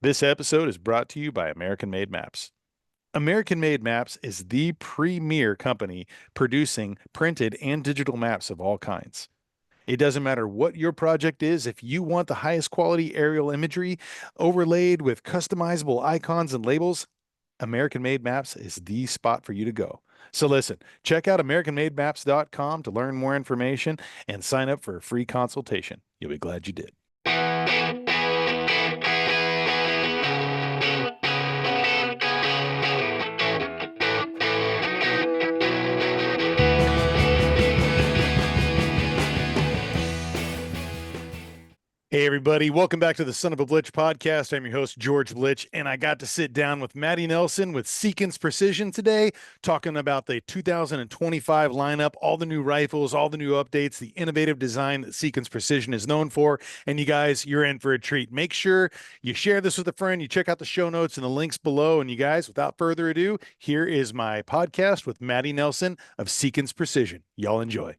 This episode is brought to you by American Made Maps. American Made Maps is the premier company producing printed and digital maps of all kinds. It doesn't matter what your project is, if you want the highest quality aerial imagery overlaid with customizable icons and labels, American Made Maps is the spot for you to go. So listen, check out AmericanMadeMaps.com to learn more information and sign up for a free consultation. You'll be glad you did. Hey, everybody. Welcome back to the Son of a Blitch podcast. I'm your host, George Blitch, and I got to sit down with Matty Nelson with Seekins Precision today, talking about the 2025 lineup, all the new rifles, all the new updates, the innovative design that Seekins Precision is known for. And you guys, you're in for a treat. Make sure you share this with a friend. You check out the show notes and the links below. And you guys, without further ado, here is my podcast with Matty Nelson of Seekins Precision. Y'all enjoy.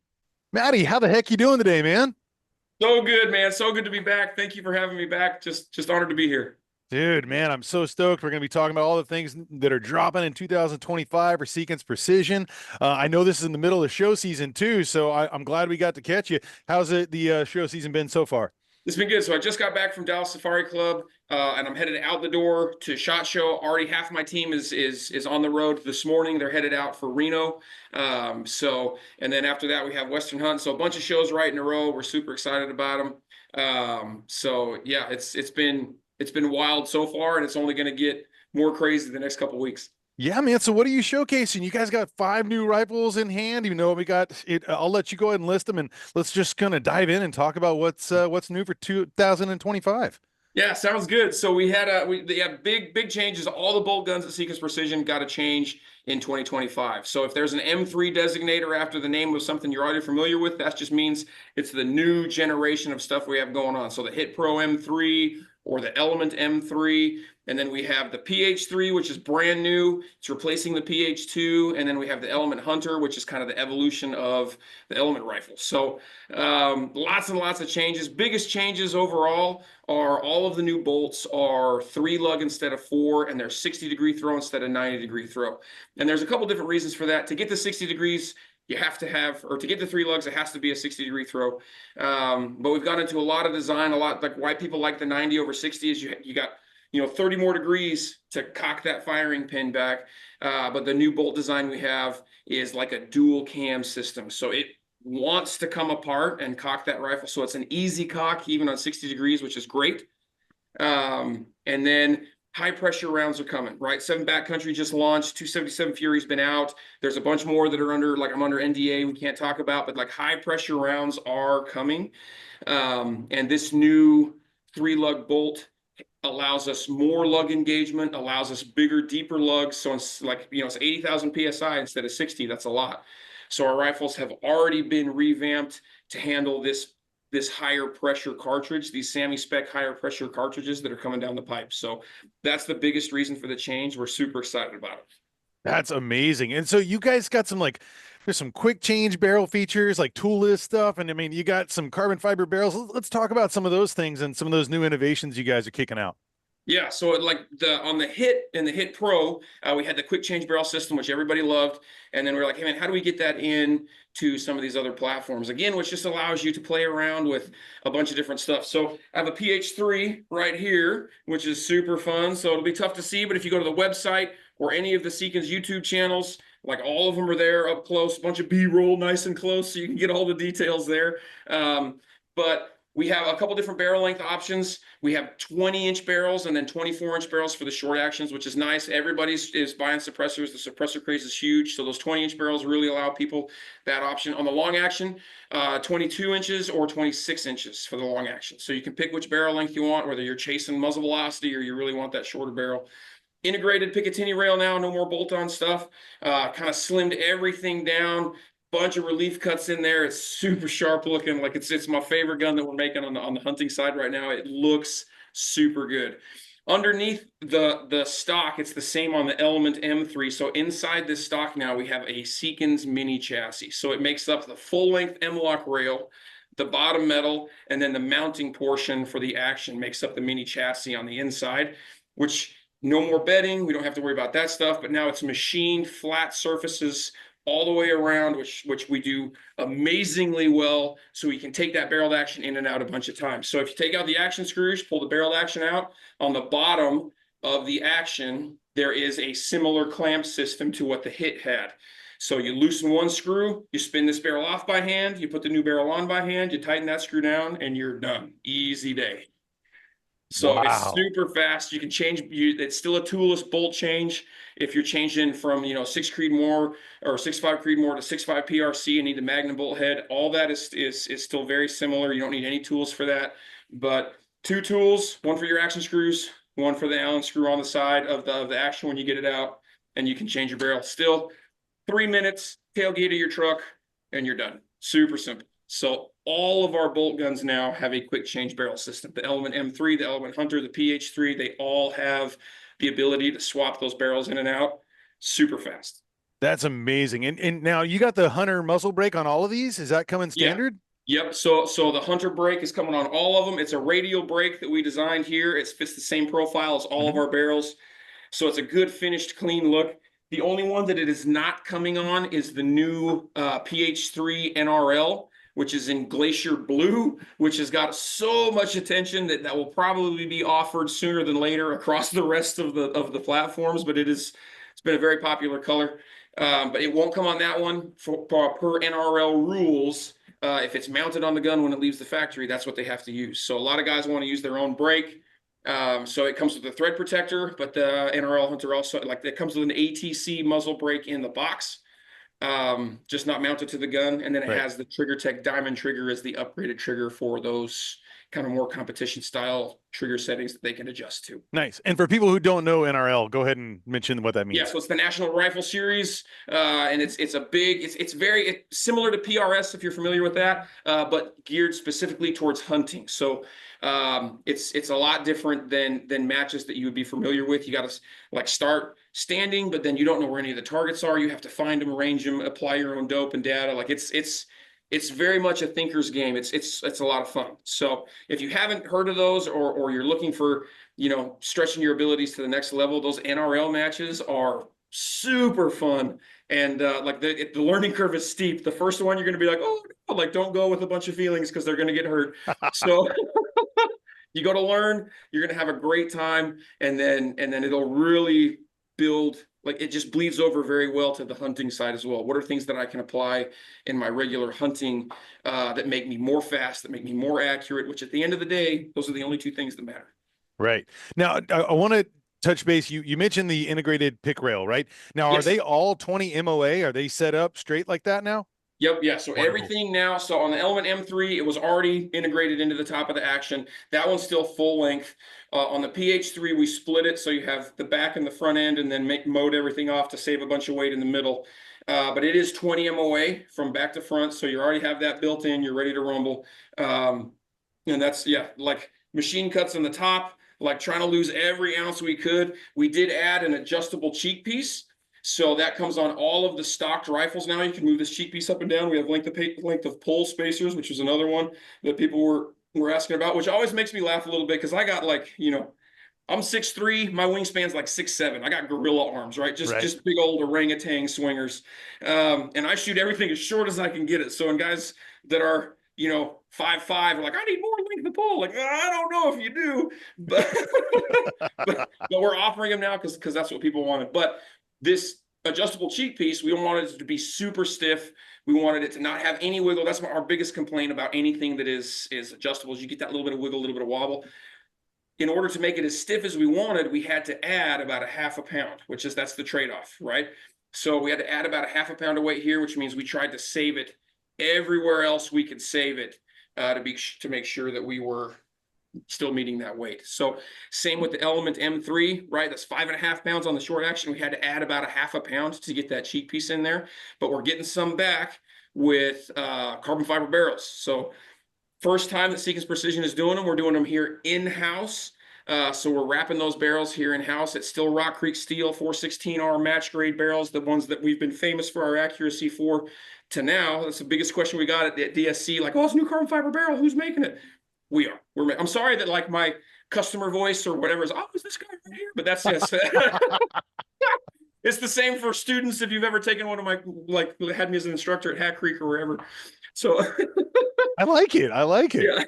Matty, how the heck you doing today, man? So good, man. So good to be back. Thank you for having me back. Just honored to be here. Dude, man, I'm so stoked. We're going to be talking about all the things that are dropping in 2025 for Seekins Precision. I know this is in the middle of show season too, so I'm glad we got to catch you. How's the show season been so far? It's been good. So I just got back from Dallas Safari Club, and I'm headed out the door to SHOT Show. Already half my team is on the road this morning. They're headed out for Reno. And then after that we have Western Hunt. So a bunch of shows right in a row. We're super excited about them. So yeah, it's been wild so far, and it's only going to get more crazy the next couple of weeks. Yeah, man. So what are you showcasing? You guys got 5 new rifles in hand. You know, we got it. I'll let you go ahead and list them, and let's just kind of dive in and talk about what's new for 2025. Yeah, sounds good. So we have big changes. All the bolt guns at Seekins Precision got to change in 2025. So if there's an M3 designator after the name of something you're already familiar with, that just means it's the new generation of stuff we have going on. So the HitPro M3 or the Element M3, and then we have the PH3, which is brand new. It's replacing the PH2, and then we have the Element Hunter, which is kind of the evolution of the Element rifle. So lots and lots of changes. Biggest changes overall are all of the new bolts are 3-lug instead of 4, and they're 60-degree throw instead of 90-degree throw. And there's a couple different reasons for that. To get to 60 degrees, you have to have, or to get the 3-lugs, it has to be a 60-degree throw. But we've gone into a lot of design, a lot like why people like the 90 over 60 is you got 30 more degrees to cock that firing pin back. But the new bolt design we have is like a dual cam system. So it wants to come apart and cock that rifle. So it's an easy cock even on 60 degrees, which is great. And then high pressure rounds are coming, right? 7 Backcountry just launched. 277 Fury's been out. There's a bunch more that are under, like I'm under NDA we can't talk about, but like high pressure rounds are coming. And this new 3-lug bolt allows us more lug engagement, allows us bigger, deeper lugs. So it's like, it's 80,000 PSI instead of 60. That's a lot. So our rifles have already been revamped to handle this higher pressure cartridge, these SAMI spec higher pressure cartridges that are coming down the pipe. So that's the biggest reason for the change. We're super excited about it. That's amazing. And so you guys got there's some quick change barrel features like toolless stuff. And I mean, you got some carbon fiber barrels. Let's talk about some of those things and some of those new innovations you guys are kicking out. Yeah, so like on the Hit and the Hit Pro, we had the quick change barrel system, which everybody loved. And then we're like, hey man, how do we get that in to some of these other platforms? Again, which just allows you to play around with a bunch of different stuff. So I have a PH3 right here, which is super fun. So it'll be tough to see, but if you go to the website or any of the Seekins YouTube channels, like all of them are there up close, a bunch of B-roll nice and close, so you can get all the details there. But we have a couple different barrel length options. We have 20-inch barrels and then 24-inch barrels for the short actions, which is nice. Everybody's is buying suppressors. The suppressor craze is huge. So those 20-inch barrels really allow people that option. On the long action, 22 inches or 26 inches for the long action. So you can pick which barrel length you want, whether you're chasing muzzle velocity or you really want that shorter barrel. Integrated Picatinny rail now, no more bolt-on stuff. Kind of slimmed everything down. Bunch of relief cuts in there. It's super sharp looking. Like it's my favorite gun that we're making on the hunting side right now. It looks super good. Underneath the stock, it's the same on the Element M3. So inside this stock now, we have a Seekins mini chassis. So it makes up the full-length M-LOK rail, the bottom metal, and then the mounting portion for the action makes up the mini chassis on the inside, which no more bedding. We don't have to worry about that stuff, but now it's machined flat surfaces all the way around, which we do amazingly well. So we can take that barreled action in and out a bunch of times. So if you take out the action screws, pull the barreled action out, on the bottom of the action, there is a similar clamp system to what the Hit had. So you loosen one screw, you spin this barrel off by hand, you put the new barrel on by hand, you tighten that screw down, and you're done. Easy day. So it's Wow. super fast. You can change, it's still a toolless bolt change. If you're changing from, 6 Creedmoor or 6.5 Creedmoor to 6.5 PRC and need the Magnum bolt head, all that is still very similar. You don't need any tools for that. But 2 tools, one for your action screws, one for the Allen screw on the side of the action when you get it out, and you can change your barrel. Still 3 minutes, tailgate of your truck, and you're done. Super simple. So all of our bolt guns now have a quick change barrel system. The Element M3, the Element Hunter, the PH3, they all have the ability to swap those barrels in and out super fast. That's amazing. And now you got the Hunter muzzle brake on all of these? Is that coming Yeah. standard? Yep. So the Hunter brake is coming on all of them. It's a radial brake that we designed here. It fits the same profile as all of our barrels. So it's a good finished, clean look. The only one that it is not coming on is the new PH3 NRL, which is in Glacier Blue, which has got so much attention that will probably be offered sooner than later across the rest of the platforms. But it's been a very popular color. But it won't come on that one per NRL rules. If it's mounted on the gun when it leaves the factory, that's what they have to use. So a lot of guys want to use their own brake. So it comes with a thread protector, but the NRL Hunter also, like, it comes with an ATC muzzle brake in the box, just not mounted to the gun. And then it has the Trigger Tech Diamond trigger as the upgraded trigger for those kind of more competition style trigger settings that they can adjust to. Nice. And for people who don't know NRL, go ahead and mention what that means. Yeah, so it's the National Rifle Series, and it's very similar to PRS if you're familiar with that, but geared specifically towards hunting. So it's a lot different than matches that you would be familiar with. You got to like start standing, but then you don't know where any of the targets are. You have to find them, arrange them, apply your own dope and data. Like it's very much a thinker's game. It's a lot of fun. So if you haven't heard of those, or you're looking for, stretching your abilities to the next level, those NRL matches are super fun. And like the learning curve is steep. The first one, you're going to be like, oh, no, like don't go with a bunch of feelings because they're going to get hurt. So you go to learn, you're going to have a great time. And then it'll really build, like it just bleeds over very well to the hunting side as well. What are things that I can apply in my regular hunting that make me more fast, that make me more accurate, which at the end of the day, those are the only 2 things that matter. Right. Now, I want to touch base. You mentioned the integrated pick rail, right? Now, are they all 20 MOA? Are they set up straight like that now? Yep. Yeah. So Wonderful. everything now, so on the Element M3, it was already integrated into the top of the action. That one's still full length. On the PH3, we split it. So you have the back and the front end, and then mode everything off to save a bunch of weight in the middle. But it is 20 MOA from back to front. So you already have that built in. You're ready to rumble. And that's, like machine cuts on the top, like trying to lose every ounce we could. We did add an adjustable cheek piece. So that comes on all of the stocked rifles now. You can move this cheek piece up and down. We have length of pull spacers, which is another one that people were asking about, which always makes me laugh a little bit because I got like, I'm 6'3", my wingspan's like 6'7". I got gorilla arms, right? Just big old orangutan swingers. And I shoot everything as short as I can get it. So when guys that are, 5'5" are like, I need more length of pull. Like, I don't know if you do, but but we're offering them now because that's what people wanted. But this adjustable cheek piece, we don't want it to be super stiff. We wanted it to not have any wiggle. That's our biggest complaint about anything that is adjustable, is you get that little bit of wiggle, a little bit of wobble. In order to make it as stiff as we wanted, we had to add about a half a pound, that's the trade-off, right? So we had to add about a half a pound of weight here, which means we tried to save it everywhere else we could save it to make sure that we were still meeting that weight. So same with the Element M3, right? That's 5.5 pounds on the short action. We had to add about a half a pound to get that cheek piece in there, but we're getting some back with carbon fiber barrels. So first time that Seekins Precision is doing them, we're doing them here in-house. So we're wrapping those barrels here in-house. It's still Rock Creek steel 416R match grade barrels, the ones that we've been famous for our accuracy for. To now, that's the biggest question we got at DSC, like, oh, it's a new carbon fiber barrel. Who's making it? We are. I'm sorry that like my customer voice or whatever is, oh, is this guy right here? But that's just it's the same for students if you've ever taken one of my, like, had me as an instructor at Hat Creek or wherever. So I like it. I like it. yeah.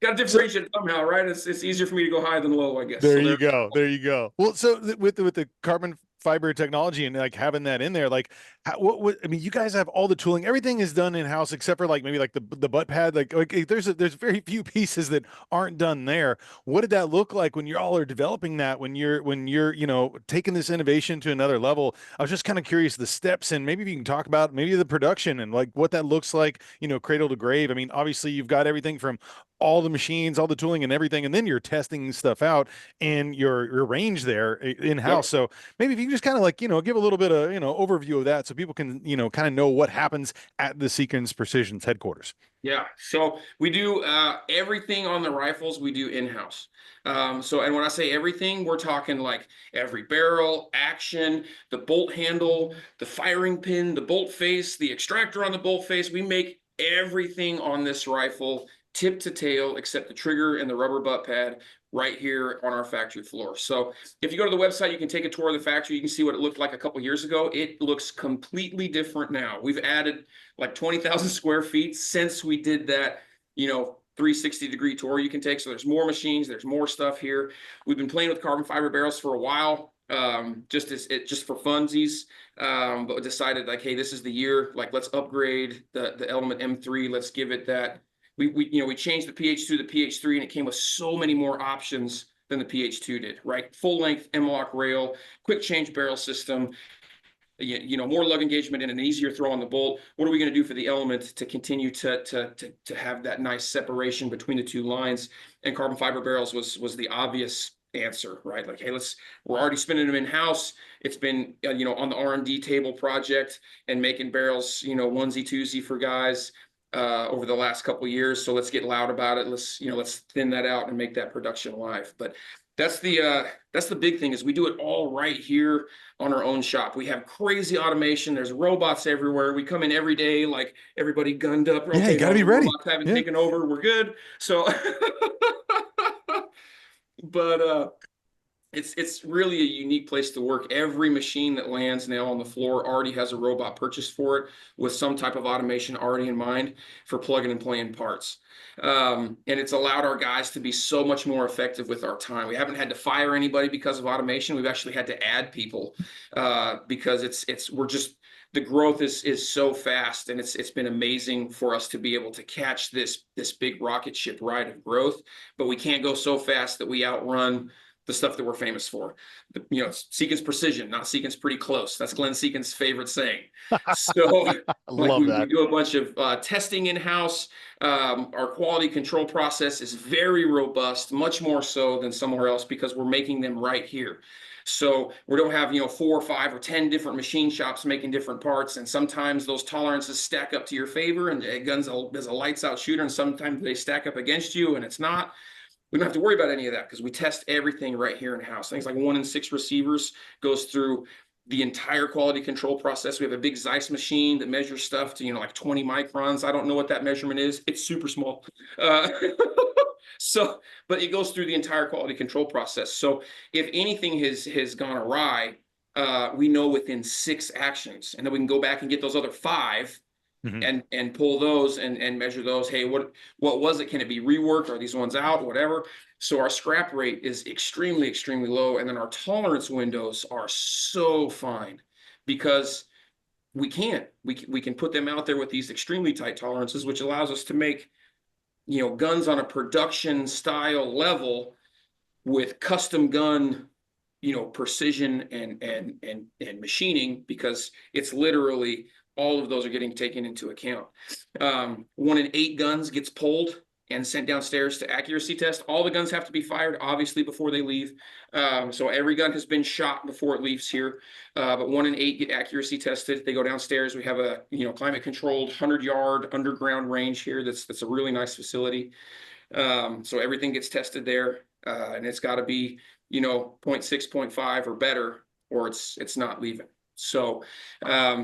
Got to So differentiate somehow, right? It's easier for me to go high than low, I guess. there So you there. go. There you go. Well, so with the carbon fiber technology and like having that in there, like what I mean, you guys have all the tooling. Everything is done in house except for like maybe like the butt pad. Like there's very few pieces that aren't done there. What did that look like when you all are developing that? When you're taking this innovation to another level? I was just kind of curious the steps, and maybe if you can talk about maybe the production and like what that looks like. Cradle to grave. I mean, obviously you've got everything from all the machines, all the tooling and everything, and then you're testing stuff out in your range there in house. Yep. So maybe if you can just kind of like, give a little bit of, overview of that so people can, kind of know what happens at the Seekins Precision's headquarters. Yeah. So we do everything on the rifles we do in-house. And when I say everything, we're talking like every barrel, action, the bolt handle, the firing pin, the bolt face, the extractor on the bolt face. We make everything on this rifle tip to tail except the trigger and the rubber butt pad right here on our factory floor. So if you go to the website, you can take a tour of the factory. You can see what it looked like a couple years ago. It looks completely different now. We've added like 20,000 square feet since we did that, 360-degree tour you can take. So there's more machines, there's more stuff here. We've been playing with carbon fiber barrels for a while, just for funsies, but decided like, hey, this is the year. Like, let's upgrade the Element M3. Let's give it that. We changed the PH2 to the PH3, and it came with so many more options than the PH2 did, right? Full length M-lock rail, quick change barrel system, more lug engagement and an easier throw on the bolt. What are we going to do for the Element to continue to have that nice separation between the two lines? And carbon fiber barrels was the obvious answer, right? Like, hey, we're already spinning them in house. It's been on the R&D table project and making barrels onesie twosie for guys over the last couple of years. So let's get loud about it. Let's thin that out and make that production live. But that's the big thing is we do it all right here on our own shop. We have crazy automation. There's robots everywhere. We come in every day, like everybody gunned up. Yeah, you got to be ready. Robots haven't taken over. We're good. So, but it's really a unique place to work. Every machine that lands now on the floor already has a robot purchased for it with some type of automation already in mind for plugging and playing parts. And it's allowed our guys to be so much more effective with our time. We haven't had to fire anybody because of automation. We've actually had to add people because the growth is so fast, and it's been amazing for us to be able to catch this big rocket ship ride of growth. But we can't go so fast that we outrun the stuff that we're famous for. Seekins Precision, not Seekins Pretty Close. That's Glenn Seekins' favorite saying. So we do a bunch of testing in-house. Our quality control process is very robust, much more so than somewhere else because we're making them right here. So we don't have 4 or 5 or 10 different machine shops making different parts, and sometimes those tolerances stack up to your favor, and a gun's a lights out shooter, and sometimes they stack up against you, and it's not. We don't have to worry about any of that because we test everything right here in house. Things like 1 in 6 receivers goes through the entire quality control process. We have a big Zeiss machine that measures stuff to like 20 microns. I don't know what that measurement is. It's super small. But it goes through the entire quality control process. So if anything has gone awry, we know within 6 actions, and then we can go back and get those other 5. And pull those and measure those. Hey, what was it? Can it be reworked? Are these ones out? Whatever. So our scrap rate is extremely, extremely low. And then our tolerance windows are so fine because we can put them out there with these extremely tight tolerances, which allows us to make, guns on a production style level with custom gun, precision and machining, because it's literally all of those are getting taken into account. 1 in 8 guns gets pulled and sent downstairs to accuracy test. All the guns have to be fired, obviously, before they leave. So every gun has been shot before it leaves here. But 1 in 8 get accuracy tested. They go downstairs. We have a climate-controlled 100-yard underground range here. That's a really nice facility. So everything gets tested there. and it's got to be, 0.6, 0.5 or better, or it's not leaving. So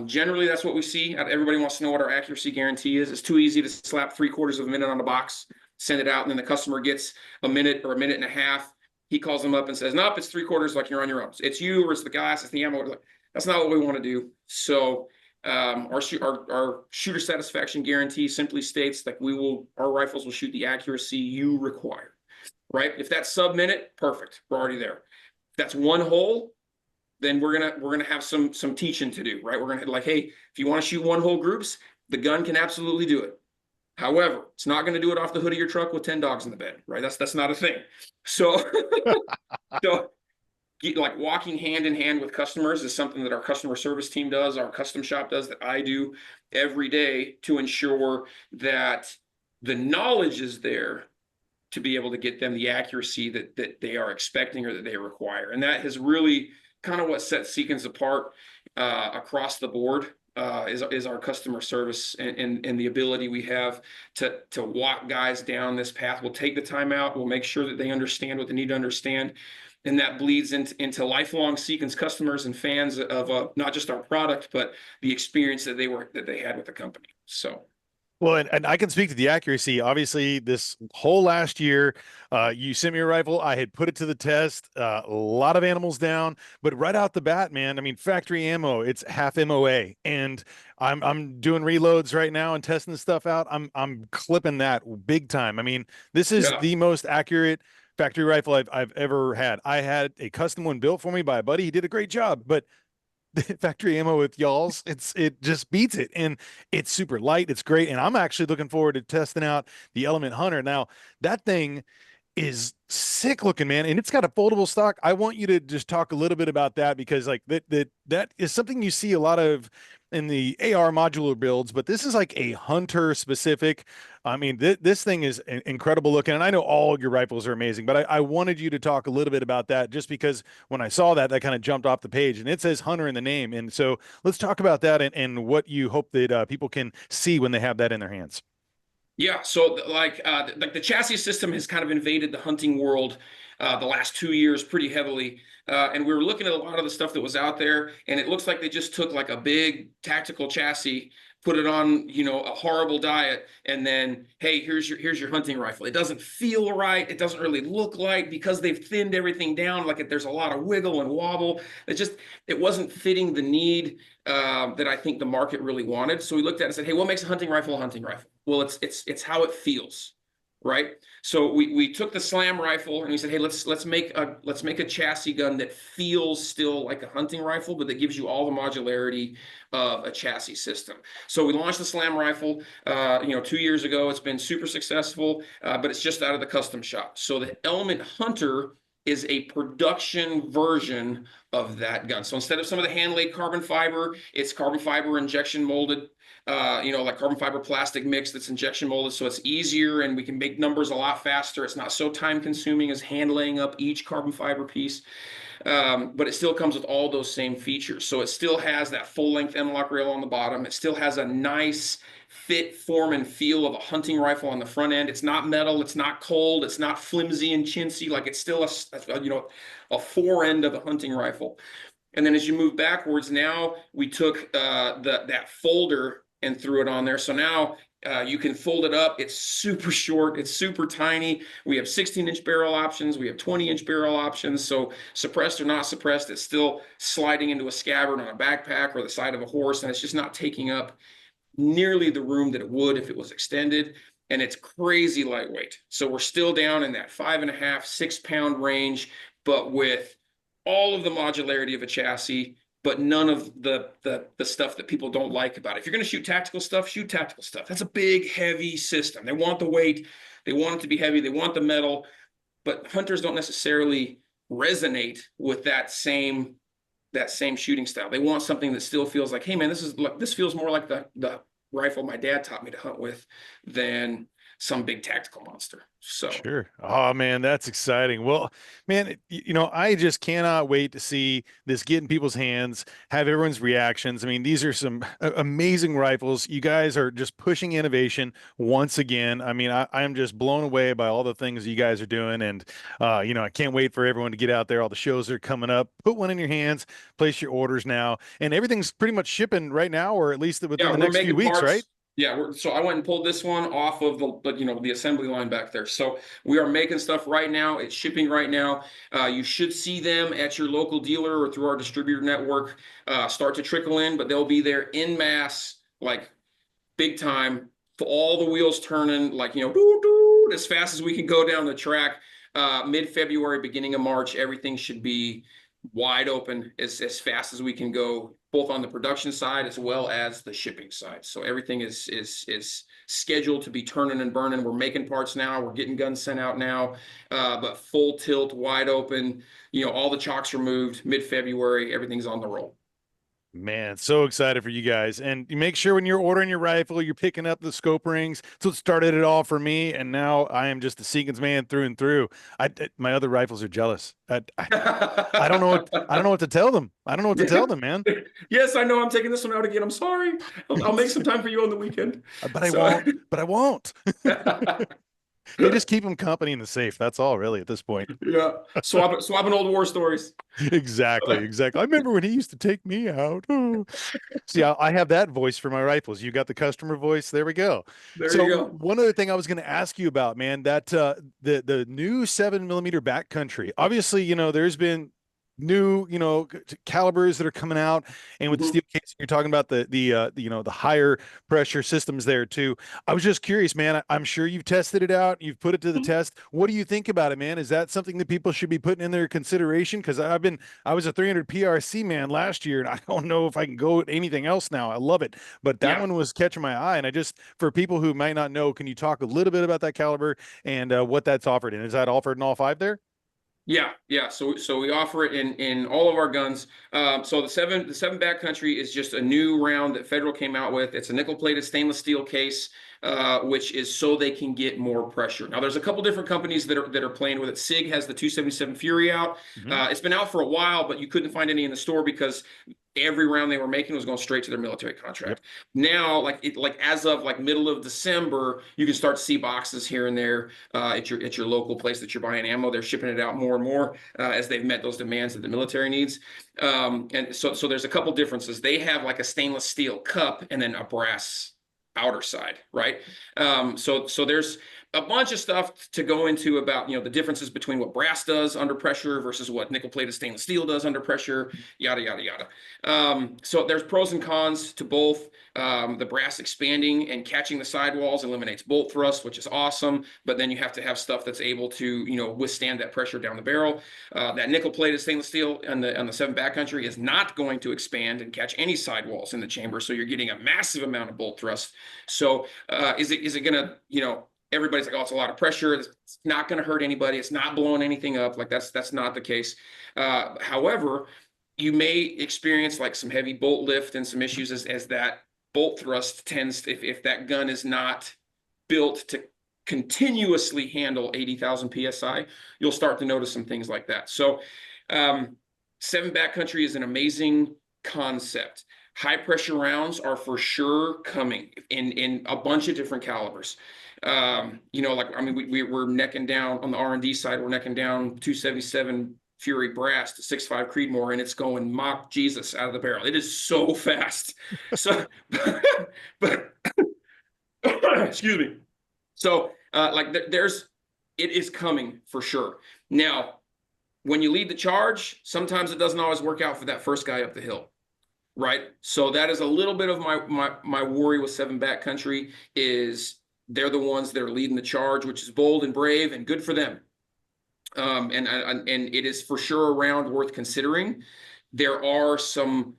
generally that's what we see. Everybody wants to know what our accuracy guarantee is. It's too easy to slap 3/4 of a minute on a box, send it out, and then the customer gets a minute or a minute and a half. He calls them up and says, nope, it's 3/4, like you're on your own. It's you, or it's the glass, it's the ammo. That's not what we want to do. So our shooter satisfaction guarantee simply states that our rifles will shoot the accuracy you require, right? If that's sub-minute, perfect, we're already there. If that's one hole, then we're gonna have some teaching to do, right? We're gonna like, hey, if you want to shoot one hole groups, the gun can absolutely do it. However, it's not going to do it off the hood of your truck with 10 dogs in the bed, right? That's not a thing. So, so like walking hand in hand with customers is something that our customer service team does, our custom shop does, that I do every day to ensure that the knowledge is there to be able to get them the accuracy that they are expecting or that they require. And that has really kind of what sets Seekins apart across the board. Is our customer service and the ability we have to walk guys down this path. We'll take the time out. We'll make sure that they understand what they need to understand. And that bleeds into lifelong Seekins customers and fans of not just our product, but the experience that they had with the company. So. Well, and I can speak to the accuracy. Obviously, this whole last year, you sent me a rifle. I had put it to the test, a lot of animals down, but right out the bat, man, I mean, factory ammo, it's half MOA, and I'm doing reloads right now and testing the stuff out. I'm clipping that big time. I mean, this is the most accurate factory rifle I've ever had. I had a custom one built for me by a buddy. He did a great job, but the factory ammo with y'all's, it just beats it, and it's super light. It's great, and I'm actually looking forward to testing out the Element Hunter. Now, that thing is sick looking, man, and it's got a foldable stock. I want you to just talk a little bit about that, because like that is something you see a lot of in the AR modular builds, but this is like a hunter specific. I mean, this thing is incredible looking, and I know all your rifles are amazing, but I wanted you to talk a little bit about that, just because when I saw that kind of jumped off the page, and it says Hunter in the name. And so let's talk about that and what you hope that people can see when they have that in their hands. Yeah, so like the chassis system has kind of invaded the hunting world the last 2 years pretty heavily. And we were looking at a lot of the stuff that was out there, and it looks like they just took like a big tactical chassis, put it on, a horrible diet, and then, hey, here's your hunting rifle. It doesn't feel right. It doesn't really look like, because they've thinned everything down, like there's a lot of wiggle and wobble. It wasn't fitting the need that I think the market really wanted. So we looked at it and said, hey, what makes a hunting rifle a hunting rifle? Well, it's how it feels, right? So we took the slam rifle and we said, hey, let's make a chassis gun that feels still like a hunting rifle, but that gives you all the modularity of a chassis system. So we launched the slam rifle 2 years ago. It's been super successful, but it's just out of the custom shop. So the Element Hunter is a production version of that gun. So instead of some of the hand-laid carbon fiber, it's carbon fiber injection molded, like carbon fiber plastic mix that's injection molded. So it's easier, and we can make numbers a lot faster. It's not so time consuming as hand laying up each carbon fiber piece. But it still comes with all those same features. So it still has that full length M-lock rail on the bottom. It still has a nice fit, form, and feel of a hunting rifle on the front end. It's not metal. It's not cold. It's not flimsy and chintzy. Like, it's still a fore end of a hunting rifle. And then as you move backwards, now we took that folder and threw it on there. So now you can fold it up. It's super short. It's super tiny. We have 16-inch barrel options. We have 20-inch barrel options. So suppressed or not suppressed, it's still sliding into a scabbard on a backpack or the side of a horse, and it's just not taking up nearly the room that it would if it was extended. And it's crazy lightweight. So we're still down in that 5.5, 6 pound range, but with all of the modularity of a chassis, but none of the stuff that people don't like about it. If you're going to shoot tactical stuff, shoot tactical stuff. That's a big, heavy system. They want the weight. They want it to be heavy. They want the metal. But hunters don't necessarily resonate with that same shooting style. They want something that still feels like, hey, man, this feels more like the rifle my dad taught me to hunt with than some big tactical monster. So Sure. Oh man, that's exciting. Well, man, I just cannot wait to see this get in people's hands, have everyone's reactions. I mean, these are some amazing rifles. You guys are just pushing innovation once again. I mean, I am just blown away by all the things you guys are doing. And I can't wait for everyone to get out there. All the shows are coming up. Put one in your hands, place your orders now. And everything's pretty much shipping right now, or at least within yeah, the we're next few making weeks, right? parts. Yeah, so I went and pulled this one off of the assembly line back there. So we are making stuff right now. It's shipping right now. You should see them at your local dealer or through our distributor network start to trickle in, but they'll be there in mass, like big time, for all the wheels turning, like doo, doo, as fast as we can go down the track. Mid-February, beginning of March, everything should be wide open as fast as we can go, both on the production side as well as the shipping side. So everything is scheduled to be turning and burning. We're making parts now. We're getting guns sent out now, but full tilt, wide open. All the chocks removed. Mid-February, everything's on the roll. Man, so excited for you guys. And you make sure when you're ordering your rifle, you're picking up the scope rings. So it started it all for me. And now I am just a Seekins man through and through. My other rifles are jealous. I don't know what to tell them. I don't know what to tell them, man. Yes, I know. I'm taking this one out again. I'm sorry. I'll make some time for you on the weekend. But I won't. They just keep them company in the safe. That's all really at this point. Yeah. Swapping old war stories. Exactly. I remember when he used to take me out. Oh. See, I have that voice for my rifles. You got the customer voice. There we go. There So you go. one other thing I was going to ask you about, man, that the new 7mm backcountry. Obviously, there's been new calibers that are coming out, and with the steel casing, you're talking about the higher pressure systems there too. I was just curious, man. I'm sure you've tested it out, you've put it to the test. What do you think about it, man? Is that something that people should be putting in their consideration? Because I was a 300 PRC man last year, and I don't know if I can go with anything else now. I love it, but that one was catching my eye. And for people who might not know, can you talk a little bit about that caliber and what that's offered? And is that offered in all 5 there? Yeah. So we offer it in all of our guns. So the seven backcountry is just a new round that Federal came out with. It's a nickel-plated stainless steel case, which is so they can get more pressure. Now, there's a couple different companies that are playing with it. SIG has the 277 Fury out. It's been out for a while, but you couldn't find any in the store because every round they were making was going straight to their military contract. Now, like as of middle of December, you can start to see boxes here and there at your local place that you're buying ammo. They're shipping it out more and more as they've met those demands that the military needs. And so there's a couple differences. They have like a stainless steel cup and then a brass outer side, right? So there's a bunch of stuff to go into about the differences between what brass does under pressure versus what nickel-plated stainless steel does under pressure, yada yada yada. So there's pros and cons to both. The brass expanding and catching the sidewalls eliminates bolt thrust, which is awesome. But then you have to have stuff that's able to withstand that pressure down the barrel. That nickel-plated stainless steel on the 7 backcountry is not going to expand and catch any sidewalls in the chamber, so you're getting a massive amount of bolt thrust. So is it gonna everybody's like, oh, it's a lot of pressure. It's not going to hurt anybody. It's not blowing anything up. Like that's not the case. However, you may experience like some heavy bolt lift and some issues as that bolt thrust tends, if that gun is not built to continuously handle 80,000 PSI, you'll start to notice some things like that. So 7 backcountry is an amazing concept. High pressure rounds are for sure coming in a bunch of different calibers. We're necking down on the R&D side. We're necking down 277 Fury brass to 6.5 Creedmoor, and it's going mock Jesus out of the barrel. It is so fast. So, but excuse me. So, it is coming for sure. Now, when you lead the charge, sometimes it doesn't always work out for that first guy up the hill. Right. So that is a little bit of my worry with 7 backcountry is they're the ones that are leading the charge, which is bold and brave and good for them. And it is for sure a round worth considering. There are some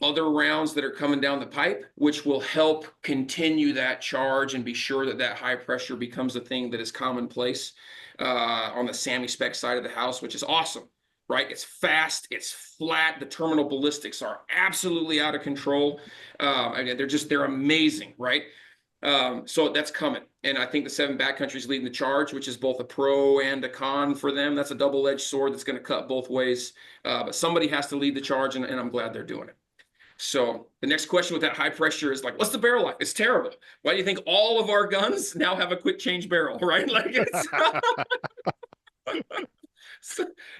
other rounds that are coming down the pipe, which will help continue that charge and be sure that high pressure becomes a thing that is commonplace on the SAMI spec side of the house, which is awesome. Right? It's fast, it's flat. The terminal ballistics are absolutely out of control. They're amazing, right? So that's coming. And I think the 7 backcountry is leading the charge, which is both a pro and a con for them. That's a double-edged sword that's going to cut both ways. But somebody has to lead the charge, and I'm glad they're doing it. So the next question with that high pressure is like, what's the barrel life? It's terrible. Why do you think all of our guns now have a quick change barrel, right? Like it's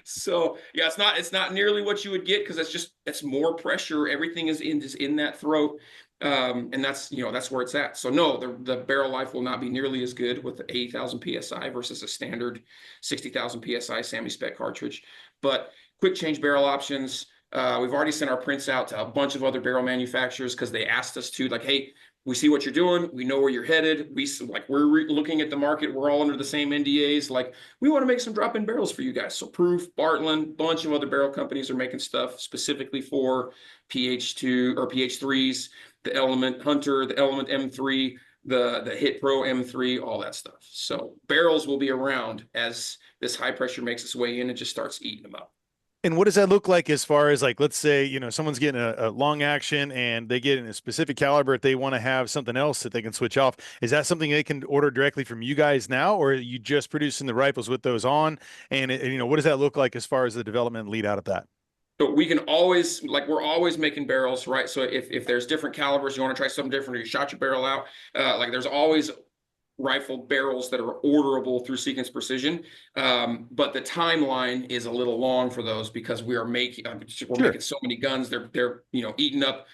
so yeah, it's not nearly what you would get because it's more pressure. Everything is in that throat. And that's where it's at. So no, the barrel life will not be nearly as good with the 80,000 psi versus a standard 60,000 psi semi-spec cartridge. But quick change barrel options. We've already sent our prints out to a bunch of other barrel manufacturers because they asked us to, like, hey, we see what you're doing. We know where you're headed. We're looking at the market. We're all under the same NDAs. Like, we want to make some drop-in barrels for you guys. So Proof, Bartland, bunch of other barrel companies are making stuff specifically for PH2 or PH3s, the Element Hunter, the Element M3, the HitPro M3, all that stuff. So barrels will be around as this high pressure makes its way in and just starts eating them up. And what does that look like as far as, like, let's say, someone's getting a long action and they get in a specific caliber, if they want to have something else that they can switch off, is that something they can order directly from you guys now, or are you just producing the rifles with those on? And, what does that look like as far as the development lead out of that? So we can always, we're always making barrels, right? So if there's different calibers, you want to try something different, or you shot your barrel out, there's always rifle barrels that are orderable through Seekins Precision. But the timeline is a little long for those because we're making so many guns. They're eating up,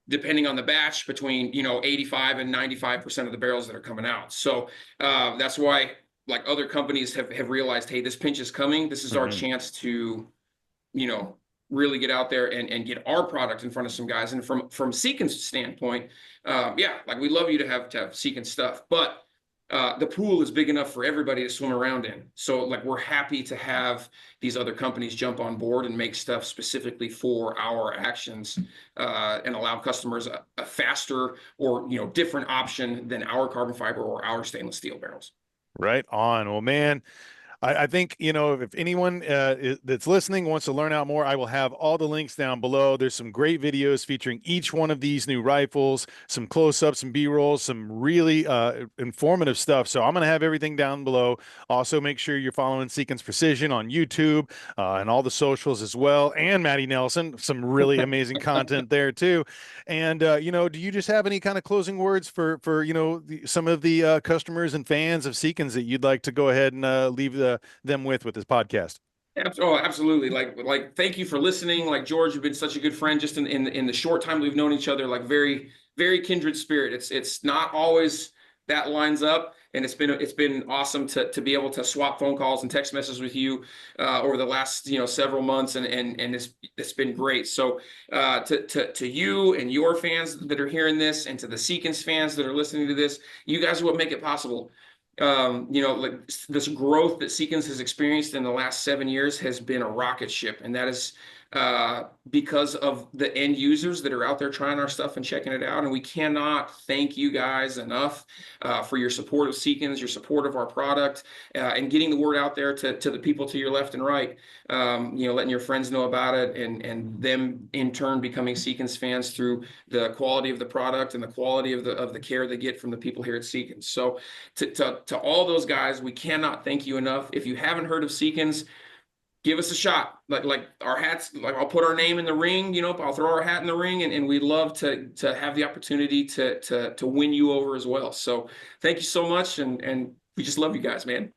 depending on the batch, between 85 and 95% of the barrels that are coming out. So that's why, like, other companies have realized, hey, this pinch is coming. This is our chance to really get out there and get our product in front of some guys. And from Seekins standpoint, we'd love you to have Seekins stuff, but the pool is big enough for everybody to swim around in. So we're happy to have these other companies jump on board and make stuff specifically for our actions, and allow customers a faster or different option than our carbon fiber or our stainless steel barrels. Right on. Well, man, I think, if anyone that's listening wants to learn out more, I will have all the links down below. There's some great videos featuring each one of these new rifles, some close-ups, some B-rolls, some really informative stuff. So I'm going to have everything down below. Also, make sure you're following Seekins Precision on YouTube and all the socials as well. And Matty Nelson, some really amazing content there too. And, do you just have any kind of closing words for some of the customers and fans of Seekins that you'd like to go ahead and leave them with this podcast? Oh, absolutely. Thank you for listening. Like, George, you've been such a good friend just in the short time we've known each other. Like, very, very kindred spirit. It's not always that lines up, and it's been awesome to be able to swap phone calls and text messages with you over the last several months, and it's been great. So to you and your fans that are hearing this, and to the Seekins fans that are listening to this, you guys are what make it possible. This growth that Seekins has experienced in the last 7 years has been a rocket ship, and that is because of the end users that are out there trying our stuff and checking it out. And we cannot thank you guys enough for your support of Seekins, your support of our product, and getting the word out there to the people to your left and right. Letting your friends know about it, and them in turn becoming Seekins fans through the quality of the product and the quality of the care they get from the people here at Seekins. So to all those guys, we cannot thank you enough. If you haven't heard of Seekins, give us a shot. Like our hats, I'll put our name in the ring, I'll throw our hat in the ring, and we'd love to have the opportunity to win you over as well. So thank you so much, and we just love you guys, man.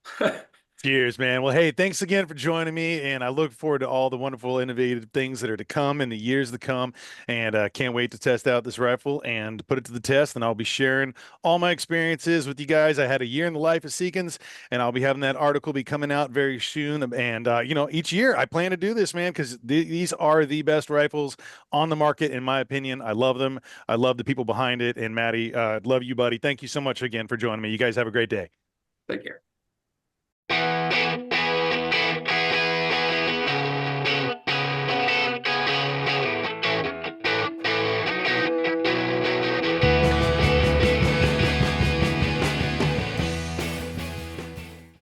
Cheers, man. Well, hey, thanks again for joining me, and I look forward to all the wonderful, innovative things that are to come in the years to come, and can't wait to test out this rifle and put it to the test, and I'll be sharing all my experiences with you guys. I had a year in the life of Seekins, and I'll be having that article be coming out very soon, and each year I plan to do this, man, because these are the best rifles on the market, in my opinion. I love them. I love the people behind it, and Matty, love you, buddy. Thank you so much again for joining me. You guys have a great day. Take care.